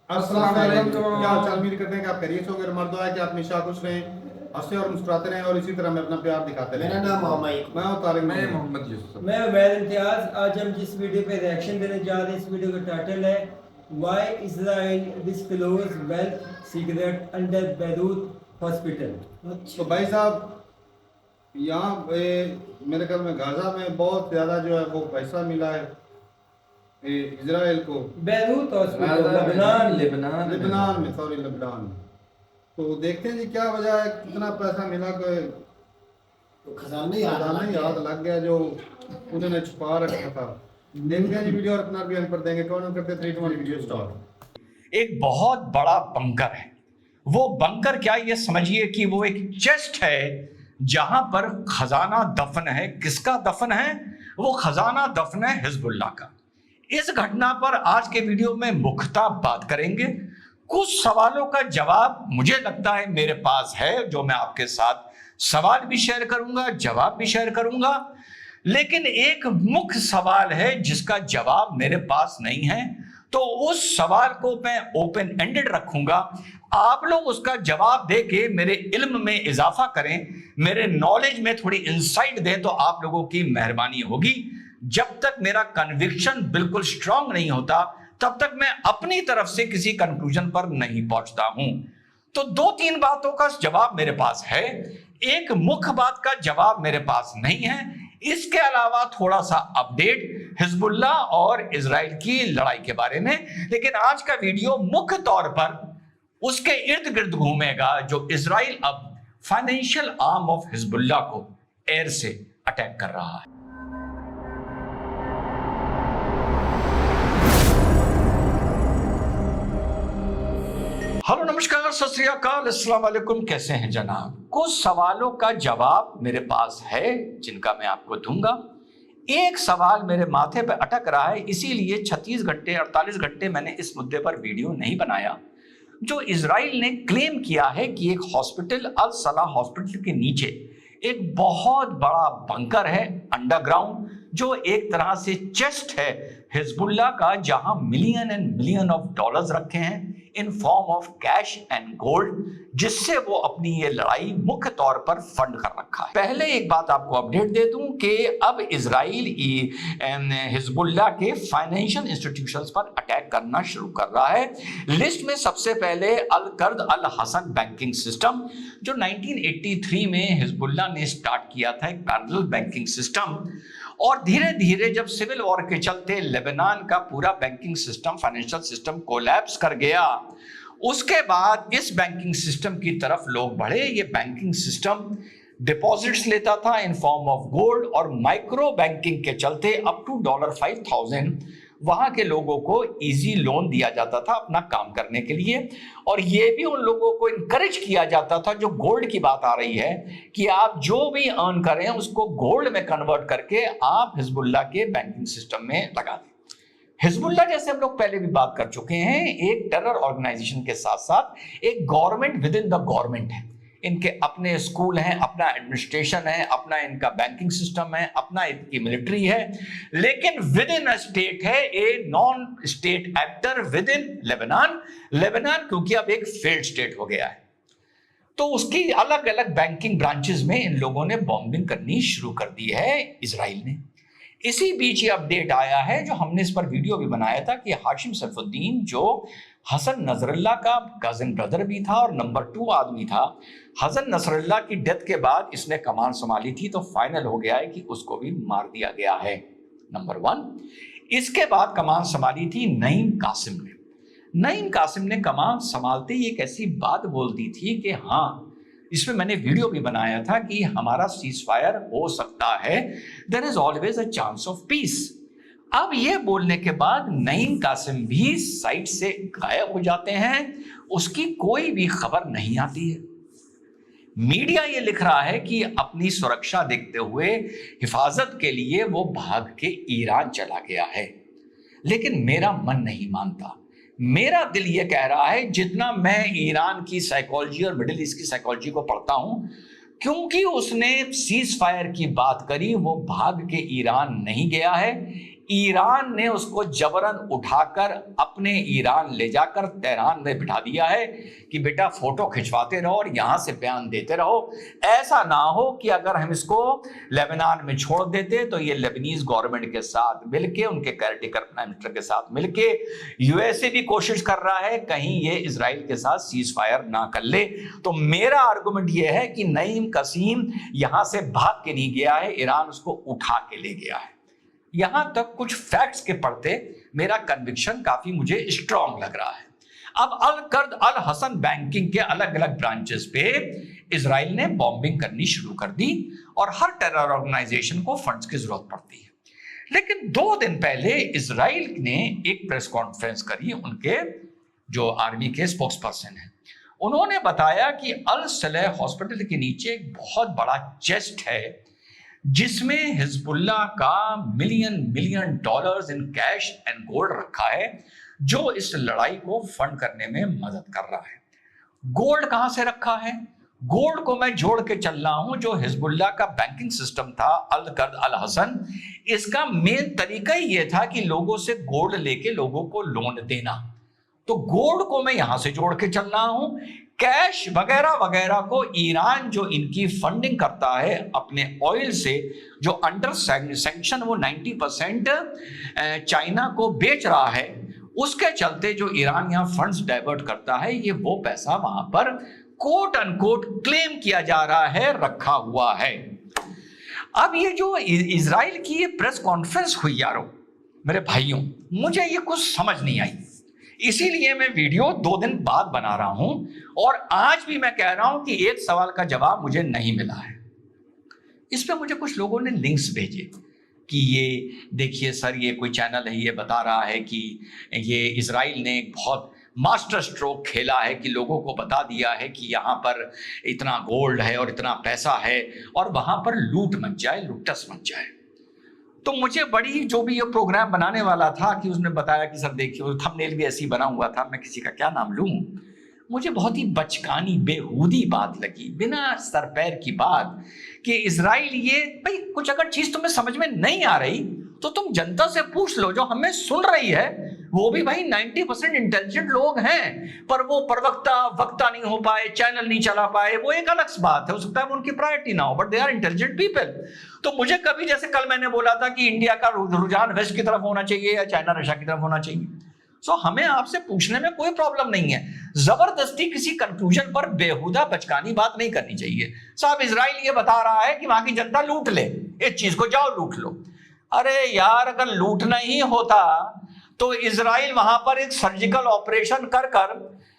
अस्सलाम वालेकुम। क्या हाल चाल? उम्मीद करते हैं कि आप खैरियत से होंगे। हमारा दुआ है कि आप हमेशा खुश रहें, हंसते और मुस्कुराते रहें और इसी तरह में अपना प्यार दिखाते रहें। मेरा नाम मोहम्मद। मैं हूं तारिक मैं मोहम्मद। मोहम्मद यूसुफ। मैं उबैद इम्तियाज। आज हम जिस वीडियो पे रिएक्शन देने जा रहे हैं, इस वीडियो का टाइटल है why Israel disclose wealth secret under Beirut hospital. तो भाई साहब, यहाँ मेरे ख्याल में गाजा में बहुत ज़्यादा जो है वो पैसा मिला है इजराइल को। बैरूत हॉस्पिटल लेबनान लेबनान में, सॉरी, लेबनान में। तो देखते हैं जी क्या वजह है, कितना पैसा मिला कि तो खजाना याद लग गया जो उन्होंने छुपा रखा था। देखते हैं जी वीडियो और अपना बयान पर देंगे। कौन करते 3 2 1 वीडियो स्टार्ट। एक बहुत बड़ा बंकर है। वो बंकर क्या, ये समझिए कि वो एक चेस्ट है जहां पर खजाना दफन है। किसका दफन है? वो खजाना दफन है हिजबुल्लाह का। इस घटना पर आज के वीडियो में मुख्तः बात करेंगे। कुछ सवालों का जवाब मुझे लगता है मेरे पास है, जो मैं आपके साथ सवाल भी शेयर करूंगा, जवाब भी शेयर करूंगा। लेकिन एक मुख्य सवाल है जिसका जवाब मेरे पास नहीं है, तो उस सवाल को मैं ओपन एंडेड रखूंगा। आप लोग उसका जवाब देके मेरे इल्म में इजाफा करें, मेरे नॉलेज में थोड़ी इंसाइट दें, तो आप लोगों की मेहरबानी होगी। जब तक मेरा कन्विक्शन बिल्कुल स्ट्रांग नहीं होता, तब तक मैं अपनी तरफ से किसी कंक्लूजन पर नहीं पहुंचता हूं। तो 2-3 बातों का जवाब मेरे पास है, एक मुख्य बात का जवाब मेरे पास नहीं है। इसके अलावा थोड़ा सा अपडेट हिजबुल्लाह और इजराइल की लड़ाई के बारे में। लेकिन आज का वीडियो मुख्य तौर पर उसके इर्द गिर्द घूमेगा जो इजराइल अब फाइनेंशियल आर्म ऑफ हिजबुल्लाह को एयर से अटैक कर रहा है। हेलो, नमस्कार, सत श्री अकाल, अस्सलाम वालेकुम। कैसे हैं जनाब? कुछ सवालों का जवाब मेरे पास है जिनका मैं आपको दूंगा। एक सवाल मेरे माथे पे अटक रहा है, इसीलिए 36 घंटे 48 घंटे मैंने इस मुद्दे पर वीडियो नहीं बनाया। जो इजराइल ने क्लेम किया है कि एक हॉस्पिटल, अल सलाह हॉस्पिटल के नीचे एक बहुत बड़ा बंकर है अंडरग्राउंड, जो एक तरह से चेस्ट है हिजबुल्लाह का, जहां million and million of dollars रखे हैं in form of cash and gold, जिससे वो अपनी ये लड़ाई मुख्य तौर पर फंड कर रखा है। पहले एक बात आपको अपडेट दे दूं कि अब इजराइल हिजबुल्लाह के फाइनेंशियल इंस्टीट्यूशंस पर अटैक करना शुरू कर रहा है। लिस्ट में सबसे पहले अल कर्द अल हसन बैंकिंग सिस्टम, जो 1983 में हिजबुल्लाह ने स्टार्ट किया था, एक पैरेलल बैंकिंग सिस्टम। और धीरे धीरे जब सिविल वॉर के चलते लेबनान का पूरा banking system, financial system collapse कर गया, उसके बाद इस बैंकिंग सिस्टम की तरफ लोग बढ़े। ये बैंकिंग सिस्टम डिपॉजिट्स लेता था इन फॉर्म ऑफ गोल्ड, और माइक्रो बैंकिंग के चलते अप टू $5,000 वहां के लोगों को इजी लोन दिया जाता था अपना काम करने के लिए। और ये भी उन लोगों को इनकरेज किया जाता था, जो गोल्ड की बात आ रही है, कि आप जो भी अर्न करें उसको गोल्ड में कन्वर्ट करके आप हिजबुल्लाह के बैंकिंग सिस्टम में लगा दें। हिजबुल्लाह, जैसे हम लोग पहले भी बात कर चुके हैं, एक टेरर ऑर्गेनाइजेशन के साथ साथ एक government with in the government है। इनके अपने स्कूल हैं, अपना एडमिनिस्ट्रेशन है, अपना इनका बैंकिंग सिस्टम है, अपना इनकी मिलिट्री है, लेकिन विद इन अ स्टेट है, a non state actor with in Lebanon, क्योंकि अब एक फेल्ड स्टेट हो गया है। तो उसकी अलग अलग बैंकिंग ब्रांचेस में इन लोगों ने बॉम्बिंग करनी शुरू कर दी है इजराइल ने। इसी बीच ये अपडेट आया है, जो हमने इस पर वीडियो भी बनाया था, कि हाशिम सैफुद्दीन, जो हसन नसरल्लाह का कजिन ब्रदर भी था और नंबर 2 आदमी था, हसन नसरल्लाह की डेथ के बाद इसने कमान संभाली थी, तो फाइनल हो गया है कि उसको भी मार दिया गया है, नंबर 1। इसके बाद कमान संभाली थी नईम कासिम ने। नईम कासिम ने कमान संभालते ही एक ऐसी बात बोल दी थी कि हाँ, इसमें मैंने वीडियो भी बनाया था कि हमारा सीज फायर हो सकता है, there is always a chance of peace. अब ये बोलने के बाद नईम कासिम भी साइट से गायब हो जाते हैं, उसकी कोई भी खबर नहीं आती है। मीडिया ये लिख रहा है कि अपनी सुरक्षा देखते हुए हिफाजत के लिए वो भाग के ईरान चला गया है, लेकिन मेरा मन नहीं मानता। मेरा दिल ये कह रहा है, जितना मैं ईरान की साइकोलॉजी और मिडिल ईस्ट की साइकोलॉजी को पढ़ता हूं, क्योंकि उसने सीज फायर की बात करी, वो भाग के ईरान नहीं गया है। ईरान ने उसको जबरन उठाकर अपने ईरान ले जाकर तेहरान में बिठा दिया है कि बेटा फोटो खिंचवाते रहो और यहां से बयान देते रहो। ऐसा ना हो कि अगर हम इसको लेबनान में छोड़ देते तो ये लेबनीज गवर्नमेंट के साथ मिलके, उनके केयरटेकर प्राइम मिनिस्टर के साथ मिलके, यूएसए भी कोशिश कर रहा है कहीं ये इजराइल के साथ सीज फायर ना कर ले। तो मेरा आर्गुमेंट ये है कि नईम कसीम यहां से भाग के नहीं गया है, ईरान उसको उठा के ले गया है। यहां तक कुछ फैक्ट्स के पढ़ते मेरा कन्विक्शन काफी मुझे स्ट्रांग लग रहा है। अब अल कर्द अल हसन बैंकिंग के अलग अलग ब्रांचेस पे इजराइल ने बॉम्बिंग करनी शुरू कर दी और हर टेरर ऑर्गेनाइजेशन को फंड्स की जरूरत पड़ती है। लेकिन 2 दिन पहले इजराइल ने एक प्रेस कॉन्फ्रेंस करी, उनके जो आर्मी के स्पोक्स पर्सन है, उन्होंने बताया कि अल सलेह हॉस्पिटल के नीचे एक बहुत बड़ा चेस्ट है जिसमें हिजबुल्ला का million dollars in cash and gold रखा है, जो इस लड़ाई को फंड करने में मदद कर रहा है। गोल्ड कहां से रखा है? गोल्ड को मैं जोड़ के चल रहा हूं, जो हिजबुल्ला का बैंकिंग सिस्टम था अल कर्द अल हसन, इसका मेन तरीका ही यह था कि लोगों से गोल्ड लेके लोगों को लोन देना। तो गोल्ड को मैं यहां से जोड़ के चल रहा हूं। कैश वगैरह वगैरह को ईरान जो इनकी फंडिंग करता है अपने ऑयल से, जो अंडर सैंक्शन वो 90% चाइना को बेच रहा है, उसके चलते जो ईरान यहां फंड्स डाइवर्ट करता है, ये वो पैसा वहां पर कोट अनकोट क्लेम किया जा रहा है, रखा हुआ है। अब ये जो इजराइल की ये प्रेस कॉन्फ्रेंस हुई यारों, मेरे भाइयों, मुझे ये कुछ समझ नहीं आई, इसीलिए मैं वीडियो 2 दिन बाद बना रहा हूं। और आज भी मैं कह रहा हूं कि एक सवाल का जवाब मुझे नहीं मिला है। इस पे मुझे कुछ लोगों ने लिंक्स भेजे कि ये देखिए सर, ये कोई चैनल है, ये बता रहा है कि ये इजराइल ने एक बहुत मास्टर स्ट्रोक खेला है कि लोगों को बता दिया है कि यहाँ पर इतना गोल्ड है और इतना पैसा है और वहां पर लूट मच जाए, लुटस मच जाए। तो मुझे बड़ी, जो भी ये प्रोग्राम बनाने वाला था, कि उसने बताया कि सर देखिए, थंबनेल भी ऐसी बना हुआ था, मैं किसी का क्या नाम लूं, मुझे बहुत ही बचकानी बेहूदी बात लगी, बिना सर पैर की बात, कि इजराइल ये, भाई कुछ अगर चीज तुम्हें समझ में नहीं आ रही तो तुम जनता से पूछ लो, जो हमें सुन रही है वो भी भाई 90% इंटेलिजेंट लोग हैं, पर वो वक्ता नहीं हो पाए, चैनल नहीं चला पाए, वो एक अलग बात है, हो सकता है वो उनकी प्रायोरिटी ना हो, but they are intelligent people. तो मुझे कभी, जैसे कल मैंने बोला था कि इंडिया का रुझान वेस्ट की तरफ होना चाहिए या चाइना रशिया की तरफ होना चाहिए, सो हमें आपसे पूछने में कोई प्रॉब्लम नहीं है, जबरदस्ती किसी कंक्लूजन पर बेहुदा बचकानी बात नहीं करनी चाहिए। साहब इजराइल ये बता रहा है कि वहां की जनता लूट ले, इस चीज को जाओ लूट लो। अरे यार, अगर लूटना ही होता तो इजराइल वहां पर एक सर्जिकल ऑपरेशन कर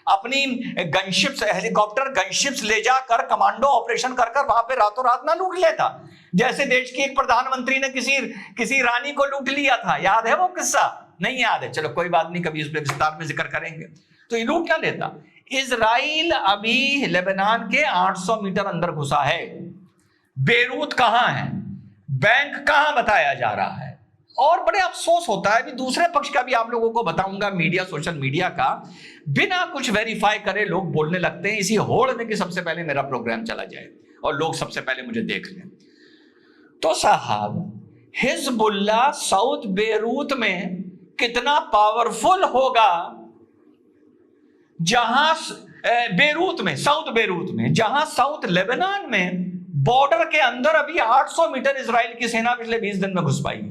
अपनी गनशिप्स, हेलीकॉप्टर गनशिप्स ले जाकर कमांडो ऑपरेशन कर वहां पे रातों रात ना लूट लेता, जैसे देश की एक प्रधानमंत्री ने किसी रानी को लूट लिया था। याद है वो किस्सा? नहीं याद है, चलो कोई बात नहीं, कभी उस पर विस्तार में जिक्र करेंगे। तो ये लूट ना लेता। इजराइल अभी लेबनान के 800 मीटर अंदर घुसा है। बेरूत कहां है, बैंक कहां बताया जा रहा है। और बड़े अफसोस होता है, भी दूसरे पक्ष का भी आप लोगों को बताऊंगा, मीडिया, सोशल मीडिया का बिना कुछ वेरीफाई करे लोग बोलने लगते हैं, इसी होड़ में कि सबसे पहले मेरा प्रोग्राम चला जाए और लोग सबसे पहले मुझे देख लें। तो साहब, हिजबुल्लाह साउथ बेरूत में कितना पावरफुल होगा, जहां साउथ बेरूत में, जहां साउथ लेबनान में बॉर्डर के अंदर अभी 800 मीटर इजराइल की सेना पिछले 20 दिन में घुस पाई।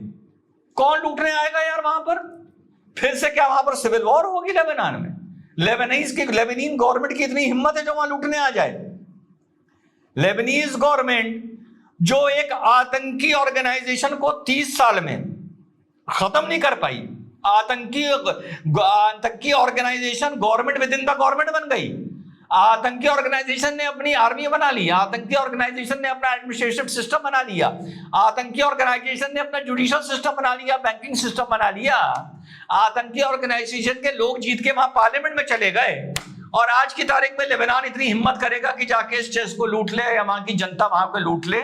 कौन लूटने आएगा यार वहां पर? फिर से क्या वहां पर सिविल वॉर होगी लेबनान में? लेबनीज गवर्नमेंट की इतनी हिम्मत है जो वहां लूटने आ जाए? लेबनीज गवर्नमेंट जो एक आतंकी ऑर्गेनाइजेशन को 30 साल में खत्म नहीं कर पाई, आतंकी organisation government with in the government बन गई। आतंकी ऑर्गेनाइजेशन ने अपनी आर्मी बना ली, आतंकी ऑर्गेनाइजेशन ने अपना एडमिनिस्ट्रेटिव सिस्टम बना लिया, आतंकी ऑर्गेनाइजेशन ने अपना जुडिशियल सिस्टम बना लिया, बैंकिंग सिस्टम बना लिया। आतंकी ऑर्गेनाइजेशन के लोग जीत के वहां पार्लियामेंट में चले गए, और आज की तारीख में लेबनान इतनी हिम्मत करेगा कि जाके इस चीज को लूट ले, या वहां की जनता वहां पे लूट ले,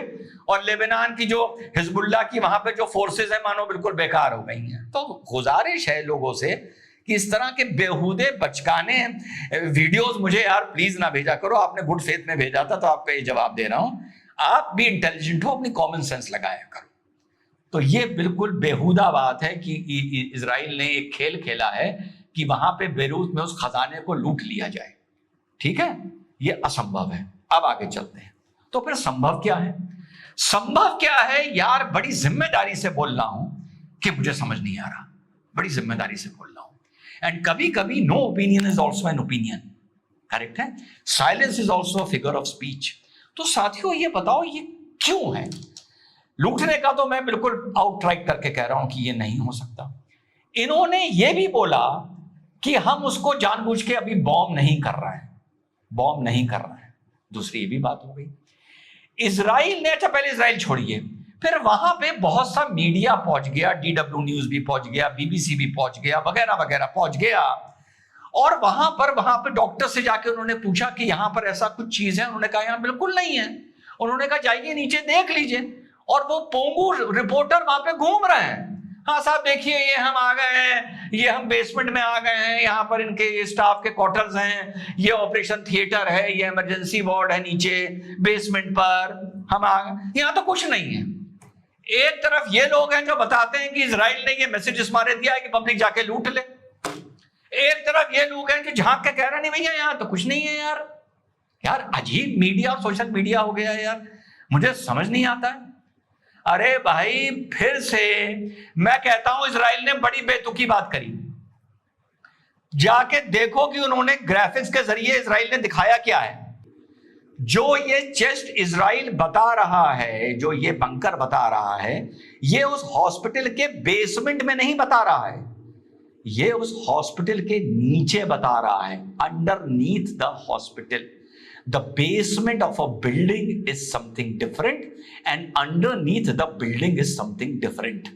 और लेबनान की जो हिजबुल्लाह की वहां पे जो फोर्सेज है मानो बिल्कुल बेकार हो गई हैं। तो गुजारिश है लोगों से कि इस तरह के बेहुदे बचकाने वीडियोस मुझे यार प्लीज ना भेजा करो। आपने गुड फेथ में भेजा था तो आपको ये जवाब दे रहा हूं, आप भी इंटेलिजेंट हो, अपनी कॉमन सेंस लगाया करो। तो ये बिल्कुल बेहुदा बात है कि इजराइल ने एक खेल खेला है कि वहां पे बेरूत में उस खजाने को लूट लिया जाए। ठीक है, ये असंभव है। अब आगे चलते हैं। तो फिर संभव क्या है? संभव क्या है यार, बड़ी जिम्मेदारी से बोल रहा हूं कि मुझे समझ नहीं आ रहा, बड़ी जिम्मेदारी से बोल रहा हूं। एंड कभी कभी no opinion is also an opinion, correct है। Silence is also a figure of speech. तो साथियों ये बताओ ये क्यों है? लूटने का तो मैं बिल्कुल आउटराइट करके कह रहा हूं कि ये नहीं हो सकता। इन्होंने ये भी बोला कि हम उसको जानबूझ के अभी बॉम्ब नहीं कर रहे हैं, बॉम्ब नहीं कर रहे हैं। दूसरी ये भी बात हो गई। इजराइल ने, अच्छा पहले इजराइल छोड़िए, फिर वहां पे बहुत सा मीडिया पहुंच गया, DW न्यूज भी पहुंच गया, BBC भी पहुंच गया, वगैरह वगैरह पहुंच गया। और वहां पर डॉक्टर से जाके उन्होंने पूछा कि यहां पर ऐसा कुछ चीज है। उन्होंने कहा यहां बिल्कुल नहीं है। उन्होंने कहा जाइए नीचे देख लीजिए। और वो पोंगू रिपोर्टर वहां पे घूम रहे हैं, हाँ साहब देखिए ये हम आ गए हैं, ये हम बेसमेंट में आ गए हैं, यहाँ पर इनके स्टाफ के क्वार्टर्स हैं, ये ऑपरेशन थिएटर है, ये इमरजेंसी वार्ड है नीचे बेसमेंट पर, हम आ गए। यहाँ तो कुछ नहीं है। एक तरफ ये लोग हैं जो बताते हैं कि इजराइल ने ये मैसेज इस मारे दिया है कि पब्लिक जाके लूट ले, एक तरफ ये लोग हैं जो झांक के कह रहे नहीं भैया यहाँ तो कुछ नहीं है। यार अजीब मीडिया और सोशल मीडिया हो गया है यार, मुझे समझ नहीं आता है। अरे भाई फिर से मैं कहता हूं इजराइल ने बड़ी बेतुकी बात करी। जाके देखो कि उन्होंने ग्राफिक्स के जरिए इजराइल ने दिखाया क्या है। जो ये चेस्ट इजराइल बता रहा है, जो ये बंकर बता रहा है, ये उस हॉस्पिटल के बेसमेंट में नहीं बता रहा है, ये उस हॉस्पिटल के नीचे बता रहा है, underneath the hospital. The basement of a building is something different and underneath the building is something different.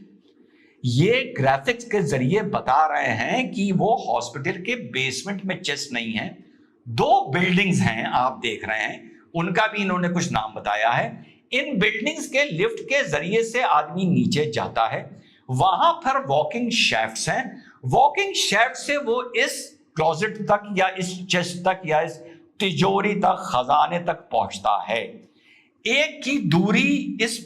ये ग्राफिक्स के जरिए बता रहे हैं कि वो हॉस्पिटल के बेसमेंट में चेस्ट नहीं है, दो बिल्डिंग्स हैं आप देख रहे हैं, उनका भी इन्होंने कुछ नाम बताया है। इन बिल्डिंग्स के लिफ्ट के जरिए से आदमी नीचे जाता है, वहां पर वॉकिंग शैफ्ट्स हैं, वॉकिंग शैफ्ट से वो इस क्लोजेट तक या इस चेस्ट तक या इस तिजोरी तक, खजाने तक पहुंचता है। एक की दूरी इस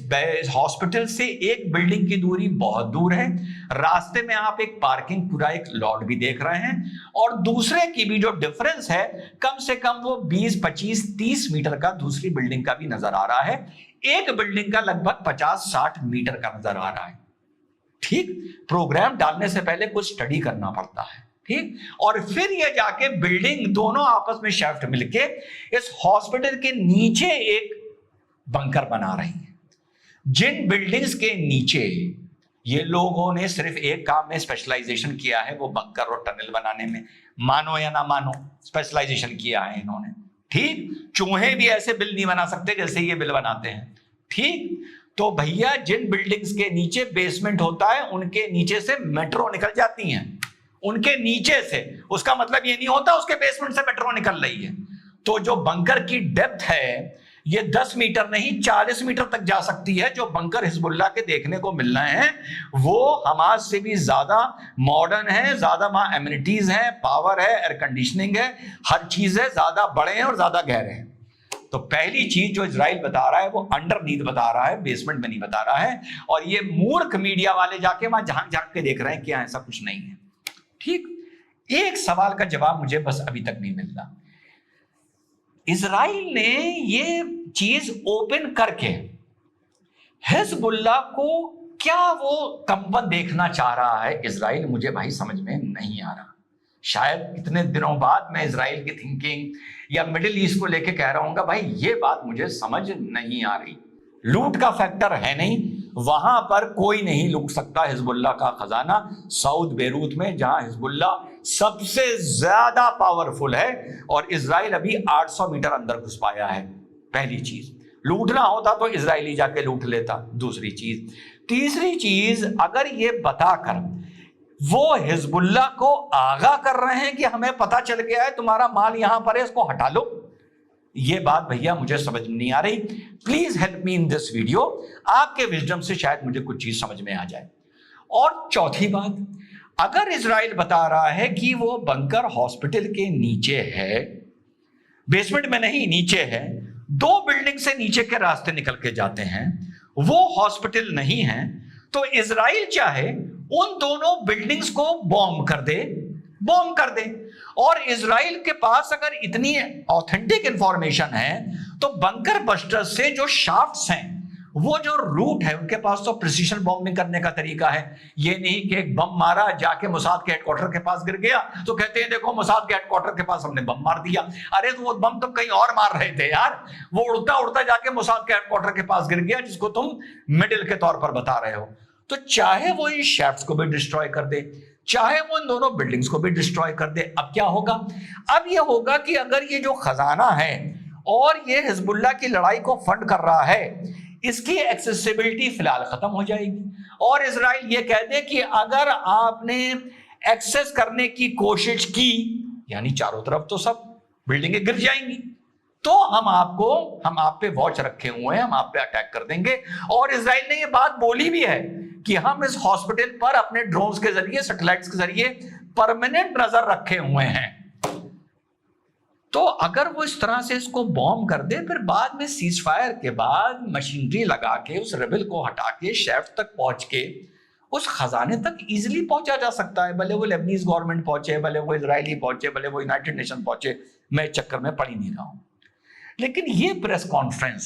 हॉस्पिटल से, एक बिल्डिंग की दूरी बहुत दूर है, रास्ते में आप एक पार्किंग पूरा एक लॉट भी देख रहे हैं, और दूसरे की भी जो डिफरेंस है कम से कम वो 20, 25, 30 मीटर का दूसरी बिल्डिंग का भी नजर आ रहा है, एक बिल्डिंग का लगभग 50, 60 मीटर का नजर आ रहा है। ठीक, प्रोग्राम डालने से पहले कुछ स्टडी करना पड़ता है। ठीक, और फिर ये जाके बिल्डिंग दोनों आपस में शाफ्ट मिलके इस हॉस्पिटल के नीचे एक बंकर बना रही है। जिन बिल्डिंग्स के नीचे ये लोगों ने सिर्फ एक काम में स्पेशलाइजेशन किया है, वो बंकर और टनल बनाने में, मानो या ना मानो स्पेशलाइजेशन किया है इन्होंने। ठीक, चूहे भी ऐसे बिल नहीं बना सकते जैसे ये बिल बनाते हैं। ठीक, तो भैया जिन बिल्डिंग्स के नीचे बेसमेंट होता है उनके नीचे से मेट्रो निकल जाती हैं, उनके नीचे से, उसका मतलब ये नहीं होता उसके बेसमेंट से मेट्रो निकल रही है। तो जो बंकर की डेप्थ है ये 10 मीटर नहीं 40 मीटर तक जा सकती है। जो बंकर हिजबुल्लाह के देखने को मिल रहे हैं वो हमास से भी ज्यादा मॉडर्न है, ज्यादा वहां एमिनिटीज है, पावर है, एयर कंडीशनिंग है, हर चीज है, ज्यादा बड़े हैं और ज्यादा गहरे हैं। तो पहली चीज जो इजराइल बता रहा है वो अंडरनीथ बता रहा है, बेसमेंट में नहीं बता रहा है। और ये मूर्ख मीडिया वाले जाके वहां झांक झांक के देख रहे हैं कि ऐसा कुछ नहीं है। ठीक, एक सवाल का जवाब मुझे बस अभी तक नहीं मिल रहा। इजराइल ने ये चीज ओपन करके हिजबुल्लाह को क्या वो कंपन देखना चाह रहा है इजराइल, मुझे भाई समझ में नहीं आ रहा। शायद इतने दिनों बाद मैं इजराइल की थिंकिंग या मिडिल ईस्ट को लेके कह रहा हूँ भाई ये बात मुझे समझ नहीं आ रही। लूट का फैक्टर है नहीं, वहां पर कोई नहीं लूट सकता हिजबुल्लाह का खजाना। साउथ बेरूत में जहां हिजबुल्लाह सबसे ज्यादा पावरफुल है और इजराइल अभी 800 मीटर अंदर घुस पाया है। पहली चीज, लूटना होता तो इजराइली जाके लूट लेता। दूसरी चीज, तीसरी चीज, अगर ये बताकर वो हिजबुल्लाह को आगाह कर रहे हैं कि हमें पता चल गया है तुम्हारा माल यहां पर है, इसको हटा लो, ये बात भैया मुझे समझ नहीं आ रही। Please help me in this video, आपके विजडम से शायद मुझे कुछ चीज समझ में आ जाए। और चौथी बात, अगर इजराइल बता रहा है कि वो बंकर हॉस्पिटल के नीचे है, बेसमेंट में नहीं नीचे है, 2 बिल्डिंग से नीचे के रास्ते निकल के जाते हैं, वो हॉस्पिटल नहीं है, तो इजराइल चाहे उन दोनों बिल्डिंग्स को बॉम्ब कर दे। और इजराइल के पास अगर इतनी ऑथेंटिक इंफॉर्मेशन है तो बंकर बस्टर्स से जो शाफ्ट्स हैं, वो जो रूट है, उनके पास तो प्रिसीशन बॉम्बिंग करने का तरीका है। ये नहीं कि एक बम मारा, जाके मोसाद के हेडक्वार्टर के पास गिर गया तो कहते हैं देखो मोसाद के हेडक्वार्टर के पास हमने बम मार दिया। अरे तो वो बम तुम कहीं और मार रहे थे यार, वो उड़ता उड़ता जाके मोसाद के हेडक्वार्टर के पास गिर गया, जिसको तुम मिडिल के तौर पर बता रहे हो। तो चाहे वो इन शेफ्ट्स को भी डिस्ट्रॉय कर दे, चाहे वो इन दोनों बिल्डिंग्स को भी डिस्ट्रॉय कर दे, अब क्या होगा? अब ये होगा कि अगर ये जो खजाना है और ये हिजबुल्लाह की लड़ाई को फंड कर रहा है, इसकी एक्सेसिबिलिटी फिलहाल खत्म हो जाएगी और इजराइल ये कह दे कि अगर आपने एक्सेस करने की कोशिश की, यानी चारों तरफ तो सब बिल्डिंगें गिर जाएंगी, तो हम आप पे वॉच रखे हुए हैं, हम आप पे अटैक कर देंगे। और इजराइल ने ये बात बोली भी है कि हम इस हॉस्पिटल पर अपने ड्रोन्स के जरिए, सैटेलाइट्स के जरिए परमानेंट नजर रखे हुए हैं। तो अगर वो इस तरह से इसको बॉम्ब कर दे, फिर बाद में सीज फायर के बाद मशीनरी लगा के उस रेबल को हटा के शेफ्ट तक पहुंच के उस खजाने तक इजीली पहुंचा जा सकता है। भले वो लेबनीज गवर्नमेंट पहुंचे, भले वो इजरायली पहुंचे, भले वो यूनाइटेड नेशन पहुंचे, मैं इस चक्कर में पड़ ही नहीं रहा हूं। लेकिन ये प्रेस कॉन्फ्रेंस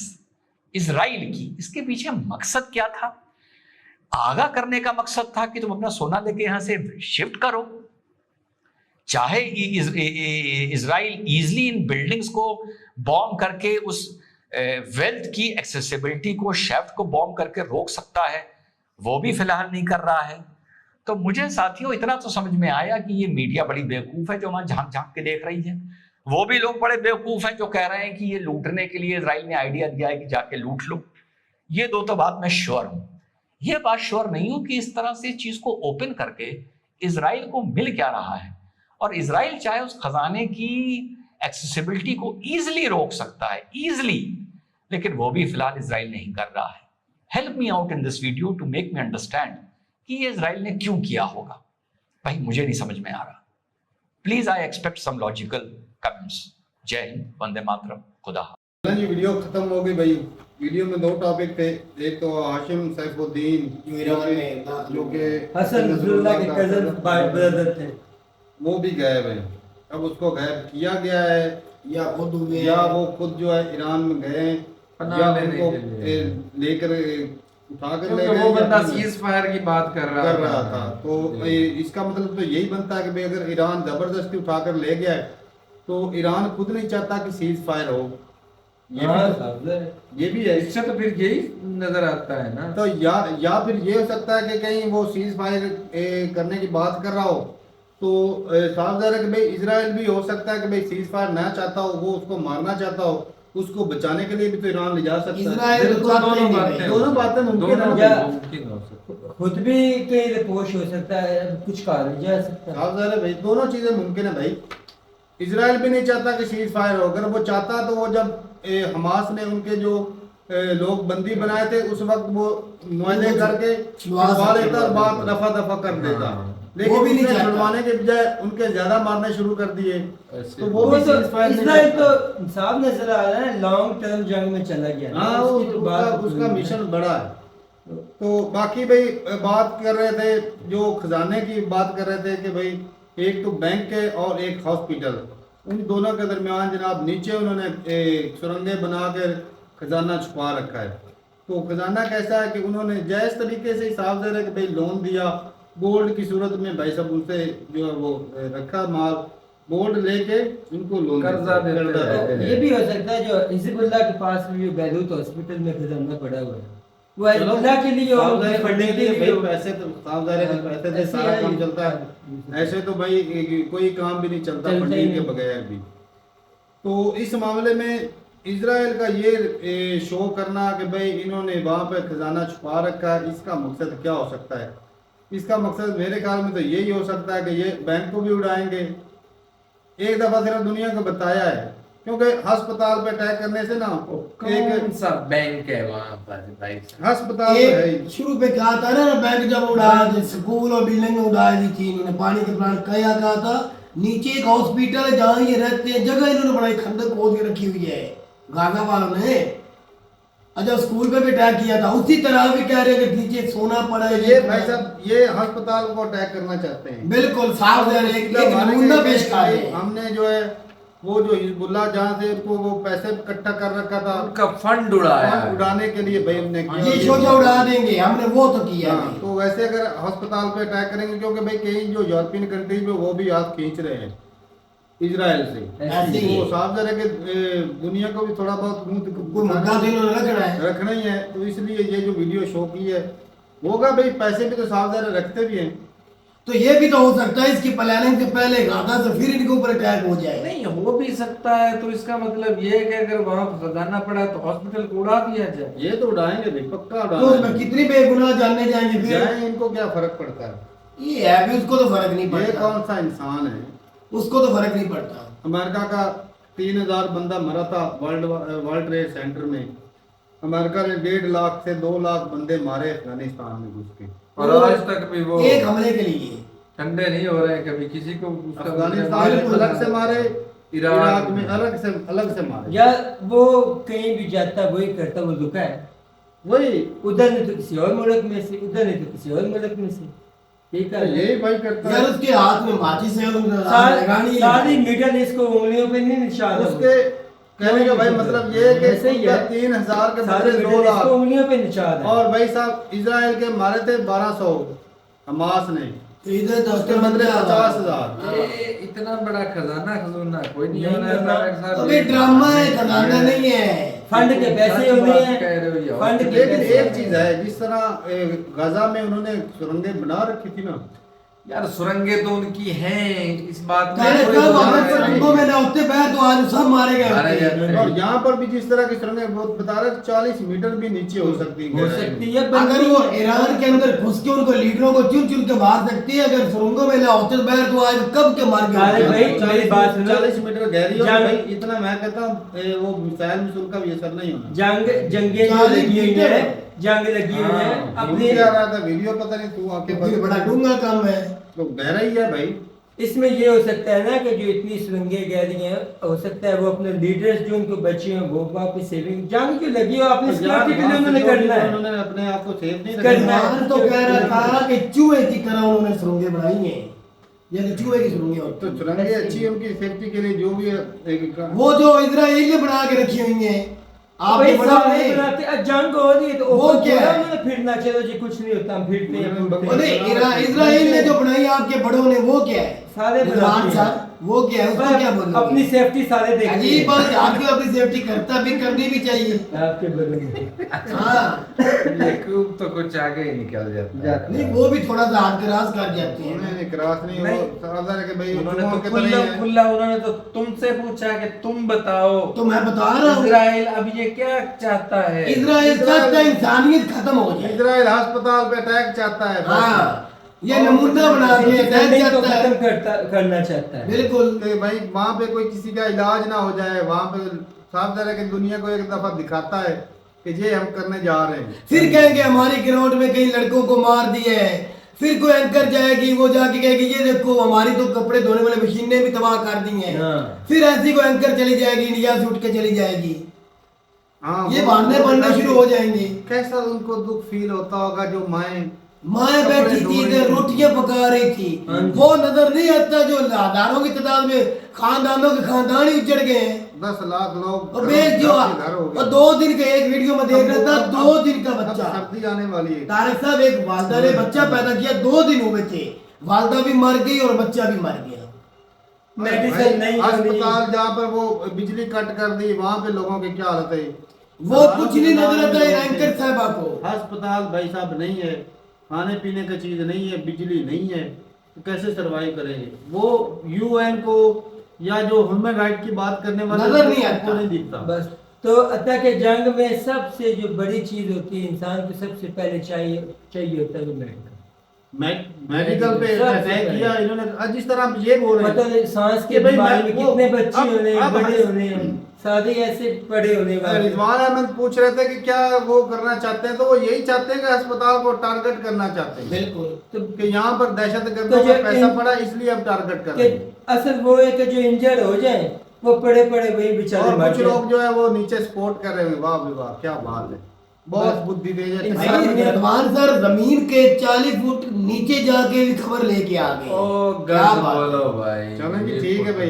इजराइल की, इसके पीछे मकसद क्या था? आगाह करने का मकसद था कि तुम अपना सोना लेके यहां से शिफ्ट करो। चाहे इजराइल इजली इन बिल्डिंग्स को बॉम्ब करके उस वेल्थ की एक्सेसिबिलिटी को, शेफ्ट को बॉम्ब करके रोक सकता है, वो भी फिलहाल नहीं कर रहा है। तो मुझे साथियों इतना तो समझ में आया कि ये मीडिया बड़ी बेवकूफ है जो वहां झांक झांक के देख रही है। वो भी लोग बड़े बेवकूफ हैं जो कह रहे हैं कि ये लूटने के लिए इजराइल ने आइडिया दिया है कि जाके लूट लो। ये दो तो बात मैं श्योर हूं। ये बात श्योर नहीं हूं कि इस तरह से चीज को ओपन करके इजराइल को मिल क्या रहा है। और इजराइल चाहे उस खजाने की एक्सेसिबिलिटी को इजीली रोक सकता है, इजीली, लेकिन वो भी फिलहाल इजराइल नहीं कर रहा है। Help me out in this video to make me understand कि ये इजराइल ने क्यों किया होगा। भाई मुझे नहीं समझ में आ रहा। Please I expect some logical comments. जय हिंद, वंदे मातरम, खुदा हाफिज़। ये वीडियो खत्म हो गई भाई। वीडियो में दो टॉपिक थे, एक तो हाशिम सैफुद्दीन जो कि हसन नसरुल्लाह के कजन ब्रदर थे, वो भी गायब है। अब उसको गायब किया गया है या वो खुद जो है ईरान में गए या उनको लेकर उठाकर ले गए। वो बंदा सीज फायर की बात कर रहा था। तो इसका मतलब तो यही बनता है कि भाई अगर ईरान जबरदस्ती उठाकर ले गया है तो ईरान खुद नहीं चाहता कि सीज फायर हो। ये भी है। इससे तो फिर यही नजर आता है ना। तो या फिर ये हो सकता है कि कहीं वो सीज फायर करने की बात कर रहा हो, तो साफ ज़ाहिर है कि भाई इजराइल भी हो सकता है कि भाई सीज फायर ना चाहता हो, वो उसको मारना चाहता हो, उसको बचाने के लिए भी तो ईरान ले जा सकता है। दोनों बातें मुमकिन है। खुद भी कहीं रिपोर्ट हो सकता है, कुछ कहा नहीं जा सकता। साफ ज़ाहिर है भाई, दोनों चीजें मुमकिन है भाई। इजराइल भी नहीं चाहता कि सीज फायर हो। अगर वो चाहता तो वो जब हमास ने उनके जो लोग बंदी बनाए थे उस वक्त वो मुआहदे करके छुड़वा लेता और बात रफा दफा कर देता। लेकिन वो भी नहीं छुड़वाने के बजाय उनके ज्यादा मारने शुरू कर दिए। तो वो भी इजराइल तो साफ नजर आ रहा है लॉन्ग टर्म जंग में चला गया। हाँ, उसका मिशन बड़ा है। तो बाकी भाई बात कर रहे थे, जो खजाने की बात कर रहे थे कि भाई एक तो बैंक है और एक हॉस्पिटल, उन दोनों के दरमियान जनाब नीचे उन्होंने सुरंगें बनाकर खजाना छुपा रखा है। तो खजाना कैसा है कि उन्होंने जायज़ तरीके से साफ ज़ाहिर है कि भाई लोन दिया गोल्ड की सूरत में, भाई सब उनसे जो है वो रखा माल, गोल्ड लेके उनको लोन कर्जा देते। ये भी हो सकता है जो हिजबुल्लाह के पास भी बैरूत हॉस्पिटल में खजाना पड़ा हुआ है, वो हिजबुल्लाह के लिए और फंडिंग के लिए पैसे तो साफ ज़ाहिर है पैसे से सारा काम चलता है। ऐसे तो भाई कोई काम भी नहीं चलता फंडिंग के बगैर भी। तो इस मामले में इजराइल का ये शो करना कि भाई इन्होंने वहाँ पे खजाना छुपा रखा है, इसका मकसद क्या हो सकता है? इसका मकसद मेरे ख्याल में तो यही हो सकता है कि ये बैंक को भी उड़ाएंगे। एक दफा सिर्फ दुनिया को बताया है, क्योंकि अस्पताल पे अटैक करने से ना कौन सा बैंक है वहाँ पर भाई? अस्पताल है। शुरू पे कहा था ना बैंक जब उड़ाया था, स्कूल और बिल्डिंग उड़ाई थी इन्होंने, पानी के प्लांट कहा था। नीचे एक हॉस्पिटल है जहाँ ये रहते हैं, जगह इन्होंने बनाई, खंडक खोद के रखी हुई है गाजा वालों ने। अच्छा स्कूल पे भी अटैक किया था, उसी तरह भी कह रहे हैं कि नीचे सोना पड़ा है। ये भाई साहब ये अस्पताल को अटैक करना चाहते हैं। बिल्कुल साफ है, एक नमूना पेश कर रहे हैं। हमने जो है वो जो हिजबुल्लाह जहाँ से उनको वो पैसे इकट्ठा कर रखा था उनका फंड उड़ाया और उड़ाने के लिए भाई हमने किया। ये सोचा उड़ा देंगे, हमने वो तो किया हाँ, नहीं। तो वैसे अगर अस्पताल पे अटैक करेंगे, क्योंकि भाई कई जो यूरोपियन कंट्रीज में वो भी हाथ खींच रहे हैं इजराइल से। ऐसे ही तो है। साफ जरा के दुनिया को भी थोड़ा बहुत कोई मुद्दा तो इन्होंने रखना है। रखना ही है, तो इसलिए ये जो वीडियो शो की है होगा भाई, पैसे भी तो साफ जरा रखते भी हैं। तो ये भी तो हो सकता है इसकी प्लानिंग से पहले गादा से फिर इनके ऊपर अटैक हो जाए। नहीं हो भी सकता है। तो इसका मतलब ये है कि अगर वहां खजाना पड़ा तो हॉस्पिटल को उड़ा दिया जाए। ये तो उड़ाएंगे भाई, पक्का तो उसमें उड़ाएंगे। कितनी बेगुनाह जानने जाएंगे फिर। जाए, इनको क्या फर्क पड़ता है? ये है भी, उसको तो फर्क नहीं ये पड़ता। कौन सा इंसान है? उसको तो फर्क नहीं पड़ता। अमेरिका का 3000 बंदा मरा था वर्ल्ड ट्रेड सेंटर में। अमेरिका ने 1.5 लाख से 2 लाख बंदे मारे अफगानिस्तान में घुस के। और आज तक भी वो एक हमले के लिए ठंडे नहीं हो रहे हैं कभी किसी को। उसका अफगानिस्तान में बिल्कुल। अलग से मारे, इराक इराक में अलग से मारे। या वो कहीं भी जाता वही करता, वो धोखा है। वही उधर नहीं तो किसी और मुल्क में से, उधर नहीं तो किसी और मुल्क में से। ठीक है, यही भाई करता यार है। उसके हाथ में माचिस है, लगानी है। सारी मिडल ईस्ट को उंगलियों पे नहीं निशान है। उसके कहने का भाई मतलब ये है कि ऐसे ही है। 3000 के सारे बदले 2 मिडल ईस्ट लाख। को उंगलियों पे निशान है। और भाई साहब इजराइल के मारे थे 1200 हमास ने, तो इधर तो उसके बदले 50,000। ये इतना बड़ा खजाना खजूना कोई नहीं नहीं होना है करना। तारक साहब। अबे ड्रामा है, खजाना नहीं है। फंड के पैसे सच होने बात हैं। कह रहे हो ये। फंड के लेकिन पैसे एक चीज है, जिस तरह गाजा में उन्होंने सुरंगें बना रखी थी ना, यार सुरंगे तो उनकी हैं, इस बात में तारे कोई कब दो अगर राय नहीं। सुरंगों में ना होते पैर तो आज सब मारे गए मारे होते। गए। और यहाँ पर भी जिस तरह की सुरंगें वो बता रहे 40 मीटर भी नीचे हो सकती हैं। हो सकती है। अगर वो ईरान के अंदर घुस के उनको लीडरों को चुन चुन के मार सकती है, अगर सुरंगों में ना होते पैर तो आज कब के मार तारे गए भाई, होते। मेरी बात सुनो। 40 मीटर गहरी और जंग- भाई इतना मैं कहता हूँ वो मिसाइल मिसूल का भी असर नहीं होना। जंगे जो चालीस लगी हुई मीटर। है, जंग लगी हुई है हाँ, अपने। क्या रहा था वीडियो, पता नहीं तू आके फिर बड़ा डूंगा काम है। तो गहरा ही है भाई। इसमें ये हो सकता है ना कि जो इतनी सुरंगें गहरी हैं, हो सकता है वो अपने लीडर्स जो उनको बचे हैं वो वापस सेविंग जंग जो लगी हो अपनी सिक्योरिटी के लिए उन्होंने करना है। उन्होंने अपने आप को सेफ नहीं करना रखना। है। ईरान तो कह रहा था कि चूहे की तरह उन्होंने सुरंगें बनाई हैं, जैसे चूहे की सुरंगें होती तो हैं। सुरंगें अच्छी है उनकी सेफ्टी के लिए, जो भी है वो जो इजराइल ने बना के रखी हुई हैं, आप भाई ये बना सारे रहे बनाते हैं, जंग हो रही है तो वो ऊपर क्या थोड़ा है? उन्होंने फिरना, चलो जी कुछ नहीं होता, हम फिरते हैं उन्होंने फूटते हैं। इजराइल ने जो बनाई आपके बड़ों ने, वो क्या है? सारे रिजवान बनाते हैं। साहब, वो क्या है? उसको क्या बोलोगे? अपनी सेफ्टी सारे देखते अजीब हैं। बात है, आपकी अपनी सेफ्टी करता भी करनी भी चाहिए। आपके बगल में हाँ, बेवकूफ तो कुछ आगे ही निकल जाता है। नहीं वो भी थोड़ा सा हाथ क्रॉस कर जाते हैं। उन्होंने क्रॉस नहीं, नहीं। वो समझ रहे कि भाई उन्होंने जुमों तो के तरह ही खुला है। खुला उन्होंने तो तुमसे पूछा कि तुम बताओ तो मैं बता रहा हूँ, इजराइल अब ये क्या चाहता है। इजराइल चाहता है इंसानियत खत्म हो जाए। इजराइल अस्पताल पे अटैक चाहता है। हाँ, ये नमूना बना के अटैक जंग को चाहता है। खत्म करना चाहता है। बिल्कुल। कि भाई वहाँ पे कोई किसी का इलाज ना हो जाए, वहाँ पे साफ जरा कि दुनिया को एक दफा दिखाता है कि ये हम करने जा रहे हैं। फिर कहेंगे हमारी ग्राउंड में कई लड़कों को मार दिए है। फिर कोई एंकर जाएगी, वो जाके कहेगी ये देखो हमारी तो कपड़े धोने वाले मशीनें भी तबाह कर दी हैं। हाँ। फिर ऐसी को एंकर चली जाएगी, इंडिया से उठ के चली जाएगी। हाँ, ये वो- भागने वो बढ़ने शुरू हो जाएंगे। कैसा उनको दुख फील होता होगा जो माए माए कपड़े बैठी धो थी रही इधर थी। रोटियां पका रही थी, हाँ जी। वो नजर नहीं आता जो हजारों की तादाद में खानदानों के खानदान ही उजड़ गए हैं। 10 लाख लोग और बेच जो घर हो गए। और 2 दिन का एक वीडियो में देख रहा था, 2 दिन का अब बच्चा। सर्दी आने वाली है। तारिक साहब, एक वालदा ने बच्चा पैदा किया, 2 दिन हुए थे, वालदा भी मर गई और बच्चा भी मर गया। मेडिसिन नहीं होनी। अस्पताल जहाँ पर वो बिजली कट कर दी, वहाँ पे लोगों की क्या हालत है। वो कुछ नहीं नजर आता है एंकर साहबा को। अस्पताल भाई साहब नहीं है, खाने पीने का चीज नहीं है, बिजली नहीं है, तो कैसे सरवाइव करेंगे। वो यूएन को या जो ह्यूमन राइट की बात करने वाले नजर नहीं लोगों आता। को नहीं दिखता। बस तो अतः के जंग में सबसे जो बड़ी चीज होती है इंसान को सबसे पहले चाहिए होता है वो मेडिकल। मेडिकल पे सबसे अटैक पहले। किया इन्होंने। आज जिस तरह आप ये बोल रहे हैं मतलब सांस कि के भाई बीमारी में वो- कितने बच्चे अब- होने अब बड़े हस- होने सादे ऐसे बड़े होने वाले। रिजवान अहमद पूछ रहे थे कि क्या वो करना चाहते हैं, तो वो यही चाहते हैं कि अस्पताल को टारगेट करना चाहते हैं बिल्कुल। तो कि यहाँ पर दहशत तो गर्दों जो का पैसा इन- पड़ा इसलिए हम टारगेट कर कि रहे हैं। असल वो है कि जो इंजर्ड हो जाए वो पड़े पड़े वही बेचारे और मर कुछ जाएं। लोग जो है वो नीचे सपोर्ट कर रहे हैं। वाह भाई वाह, क्या बात है। बहुत बुद्धि तेज है। इंसान भाई ने- रजवान सर जमीन के 40 फुट नीचे जाके भी खबर लेके आ गए। ओ क्या गज बात है। बोलो भाई। चलो जी, ये ठीक है फुट भाई।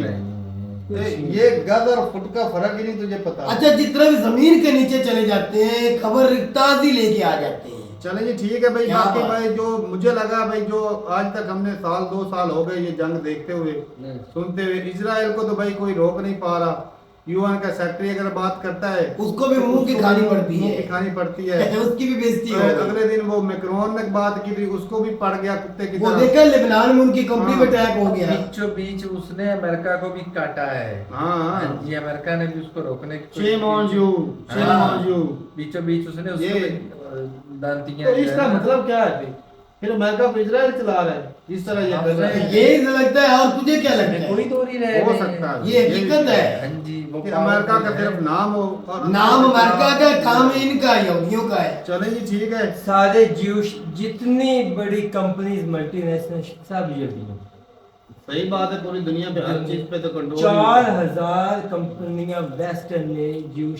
नहीं। ये गज और फुट का फर्क ही नहीं तुझे पता। अच्छा जितना भी जमीन के नीचे चले जाते हैं खबर ताजी लेके आ जाते हैं। चले जी, ठीक है भाई। क्या बाकी बात। भाई जो मुझे लगा भाई, जो आज तक हमने साल 2 साल हो गए ये जंग देखते हुए सुनते हुए, इजराइल को तो भाई कोई रोक नहीं पा रहा। यूएन का सेक्रेटरी अगर बात करता है उसको भी तो मुंह की उसको खानी भी पड़ती मुंह है। की खानी पड़ती है। उसकी भी बेइज्जती हो गई। अगले दिन वो मैक्रोन ने बात की थी, उसको भी पड़ गया कुत्ते की वो तरह। देखा लेबनान में उनकी कंपनी हाँ। में अटैक हो गया। बीचों बीच उसने अमेरिका को भी काटा है। हाँ, हाँ। हाँ जी, अमेरिका ने भी उसको रोकने की कोशिश Shame on की। you, shame हाँ। on you। बीचों बीच उसने उसको ये- भी दांतियां तो इसका मतलब क्या है भाई? फिर अमेरिका को इजराइल चला रहा है इस तरह ये कर रहा है। यही तो लगता है। और तुझे क्या लगता कोई है? दूरी रहे हो नहीं। सकता है। ये हकीकत है। हाँ जी, वो कि अमेरिका का powerful सिर्फ है। नाम हो और नाम अमेरिका का, काम इनका यहूदियों का है। चले जी, ठीक है। सारे ज्यूश जितनी बड़ी कंपनीज मल्टीनेशनल सब यहूदी हैं। सही बात है, पूरी दुनिया पे हर चीज पे तो कंट्रोल 4000 कंपनियां वेस्टर्न ने ज्यूश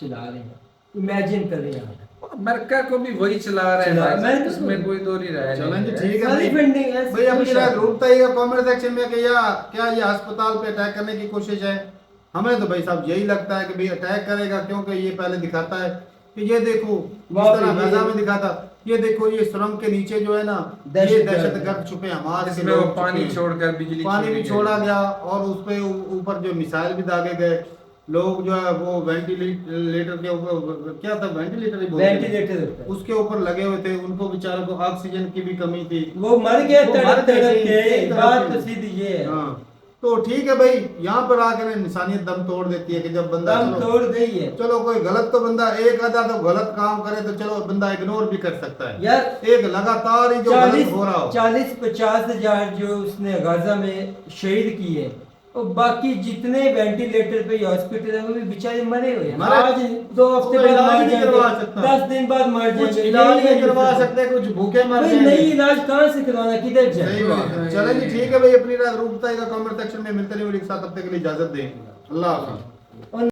चला रहे हैं। इमेजिन करें आप। अमेरिका को भी वही चला रहे चला- हैं, अमेरिका को- इसमें कोई दूरी रहे चलें जी, नहीं। ठीक है सारी भाई। फंडिंग है, भाई अपनी कोई राय शक जरूर बताइएगा कमेंट सेक्शन में कि या क्या ये अस्पताल पे अटैक करने की कोशिश है। हमें तो भाई साहब यही लगता है कि भाई अटैक करेगा, क्योंकि ये पहले दिखाता है कि ये देखो इस वहाँ पे तरह ये- गजा में दिखाता, ये देखो ये सुरंग के नीचे जो है ना ये दहशतगर्द दहशतगर्द छुपे, हमारे के इसमें वो लोग पानी छुपे हैं। छोड़कर बिजली पानी भी छोड़ी छोड़ा गई। गया और उस पे ऊपर जो मिसाइल भी दागे गए। लोग जो है वो वेंटिलेटर के ऊपर, क्या था वेंटिलेटर ही बोलते हैं। वेंटिलेटर होता है। उसके ऊपर लगे हुए थे, उनको बेचारों को ऑक्सीजन की भी कमी थी। वो मर गए वो तड़प मर गए, तड़प कई के। तड़प बात के। तो सीधी ये है। हाँ, तो ठीक है भाई, यहाँ पर आकर इंसानियत दम तोड़ देती है कि जब बंदा दम चलो तोड़ गई है चलो कोई गलत तो बंदा एक आधा तो गलत काम करे तो चलो बंदा इग्नोर भी कर सकता है। यार। एक लगातार ही जो गलत हो रहा हो। 40-50 हजार जो उसने गाजा में शहीद किए, और बाकी जितने वेंटिलेटर पे हॉस्पिटल है वो भी बेचारे मरे हुए हैं। मरे। आज 2 हफ्ते कोई बाद इलाज मर नहीं करवा जाएंगे, सकता। 10 दिन बाद मर कुछ जाएंगे। इलाज यही नहीं है करवा जिससे- सकते, कुछ भूखे मर भाई जाएंगे। नई इलाज कहाँ से करवाना, किधर सही जाए? बात है। चलें जी, ठीक है भाई, अपनी राय जरूर बताइएगा कमेंट सेक्शन में। मिलते नहीं, वीडियो के साथ, तब तक के लिए इजाजत दें। अल्लाह हाफ़िज़।